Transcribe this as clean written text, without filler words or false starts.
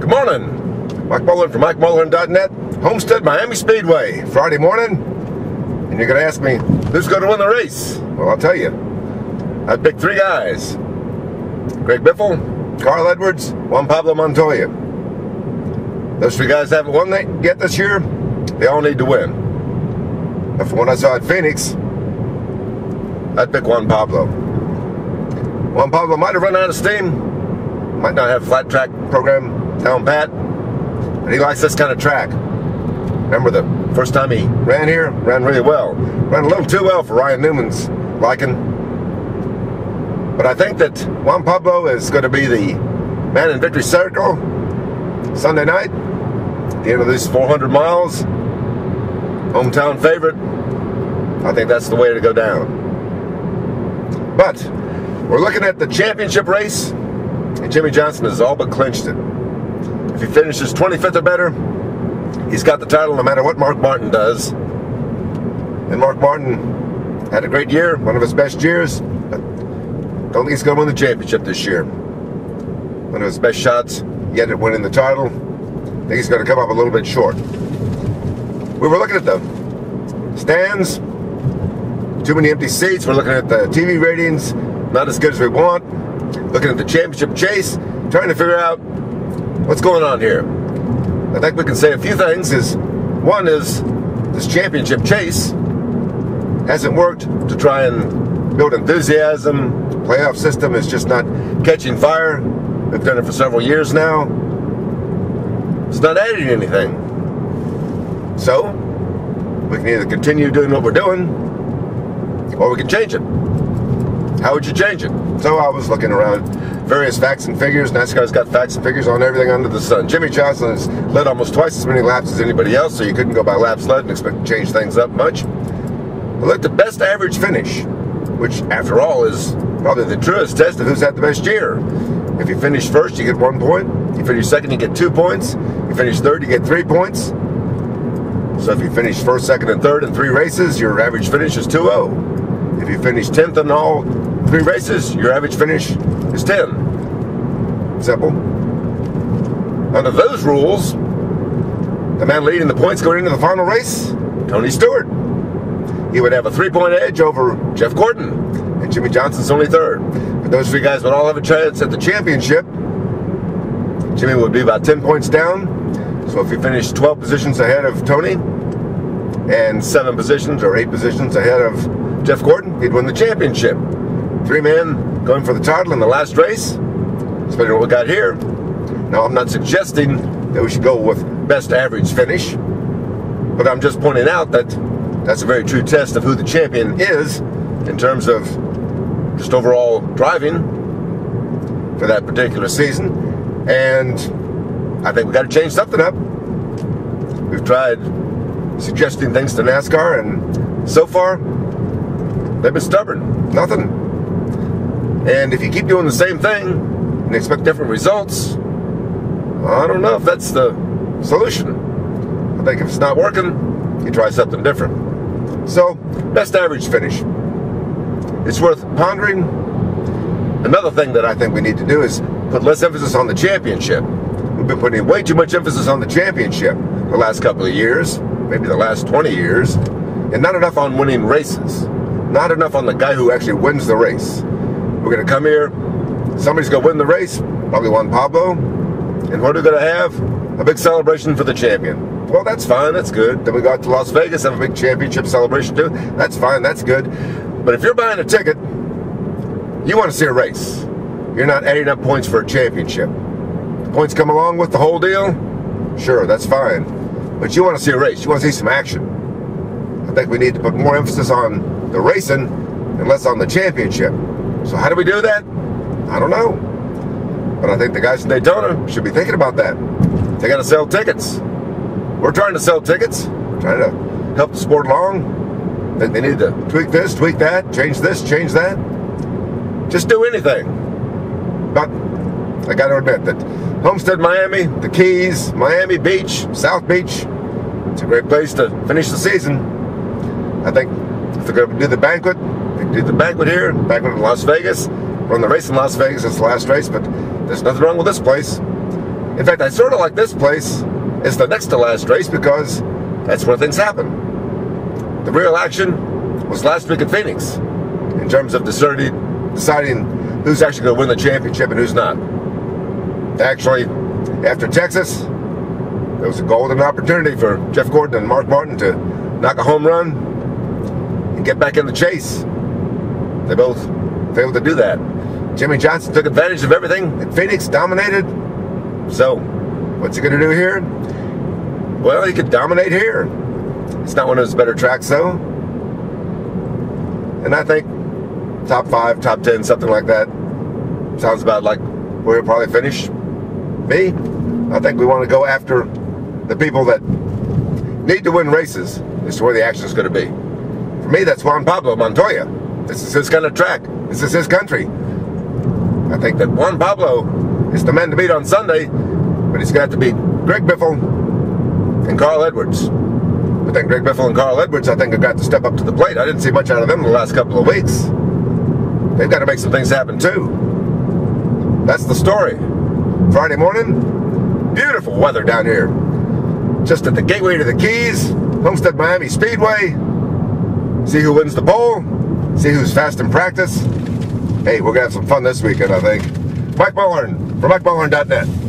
Good morning. Mike Mulhern from MikeMulhern'sNASCAR, Homestead Miami Speedway, Friday morning. And you're going to ask me, who's going to win the race? Well, I'll tell you. I picked three guys. Greg Biffle, Carl Edwards, Juan Pablo Montoya. Those three guys haven't won yet this year. They all need to win. But from what I saw at Phoenix, I'd pick Juan Pablo. Juan Pablo might have run out of steam. Might not have a flat track program down pat. But he likes this kind of track. Remember the first time he ran here? Ran really well. Ran a little too well for Ryan Newman's liking. But I think that Juan Pablo is going to be the man in victory circle Sunday night. At the end of these 400 miles. Hometown favorite. I think that's the way to go down. But we're looking at the championship race. And Jimmie Johnson has all but clinched it. If he finishes 25th or better, he's got the title no matter what Mark Martin does. And Mark Martin had a great year, one of his best years. But don't think he's going to win the championship this year. One of his best shots yet at winning the title. I think he's going to come up a little bit short. We were looking at the stands. Too many empty seats. We're looking at the TV ratings. Not as good as we want. Looking at the championship chase, trying to figure out what's going on here. I think we can say a few things. One is this championship chase hasn't worked to try and build enthusiasm. The playoff system is just not catching fire. We've done it for several years now. It's not adding anything. So, we can either continue doing what we're doing, or we can change it. How would you change it? So I was looking around various facts and figures. NASCAR's got facts and figures on everything under the sun. Jimmie Johnson has led almost twice as many laps as anybody else, so you couldn't go by laps led and expect to change things up much. I looked at best average finish, which after all is probably the truest test of who's had the best year. If you finish first, you get 1 point. You finish second, you get 2 points. You finish third, you get 3 points. So if you finish first, second, and third in 3 races, your average finish is 2-0. If you finish 10th in all 3 races, your average finish is 10. Simple. Under those rules, the man leading the points going into the final race, Tony Stewart. He would have a 3-point edge over Jeff Gordon, and Jimmie Johnson's only third. But those 3 guys would all have a chance at the championship. Jimmie would be about 10 points down. So if he finished 12 positions ahead of Tony, and 7 positions or 8 positions ahead of Jeff Gordon, he'd win the championship. 3 men going for the title in the last race, especially what we got here. Now, I'm not suggesting that we should go with best average finish, but I'm just pointing out that that's a very true test of who the champion is in terms of just overall driving for that particular season. And I think we got to change something up. We've tried suggesting things to NASCAR, and so far, they've been stubborn. Nothing. And if you keep doing the same thing and expect different results, I don't know if that's the solution. I think if it's not working, you try something different. So, best average finish. It's worth pondering. Another thing that I think we need to do is put less emphasis on the championship. We've been putting way too much emphasis on the championship the last couple of years, maybe the last 20 years, and not enough on winning races. Not enough on the guy who actually wins the race. We're going to come here, somebody's going to win the race, probably Juan Pablo, and what are we going to have? A big celebration for the champion. Well, that's fine, that's good. Then we go out to Las Vegas, have a big championship celebration too. That's fine, that's good. But if you're buying a ticket, you want to see a race. You're not adding up points for a championship. The points come along with the whole deal? Sure, that's fine. But you want to see a race, you want to see some action. I think we need to put more emphasis on the racing and less on the championship. So how do we do that? I don't know. But I think the guys in Daytona should be thinking about that. They got to sell tickets. We're trying to sell tickets. We're trying to help the sport along. I think they need to tweak this, tweak that, change this, change that. Just do anything. But I got to admit that Homestead Miami, the Keys, Miami Beach, South Beach, it's a great place to finish the season. I think if they're going to do the banquet, they can do the banquet here, banquet in Las Vegas, run the race in Las Vegas, it's the last race, but there's nothing wrong with this place. In fact, I sort of like this place. It's the next to last race because that's where things happen. The real action was last week at Phoenix in terms of deciding who's actually going to win the championship and who's not. Actually, after Texas, there was a golden opportunity for Jeff Gordon and Mark Martin to knock a home run and get back in the chase. They both failed to do that. Jimmie Johnson took advantage of everything at Phoenix, dominated. So, what's he going to do here? Well, he could dominate here. It's not one of his better tracks, though. And I think top 5, top 10, something like that sounds about like where he'll probably finish. Me, I think we want to go after the people that need to win races as to where the action is going to be. For me, that's Juan Pablo Montoya. This is his kind of track. This is his country. I think that Juan Pablo is the man to beat on Sunday, but he's got to beat Greg Biffle and Carl Edwards. But then Greg Biffle and Carl Edwards, I think, have got to step up to the plate. I didn't see much out of them in the last couple of weeks. They've got to make some things happen, too. That's the story. Friday morning, beautiful weather down here. Just at the gateway to the Keys, Homestead Miami Speedway. See who wins the pole. See who's fast in practice. Hey, we're going to have some fun this weekend, I think. Mike Mulhern from MikeMulhern'sNASCAR.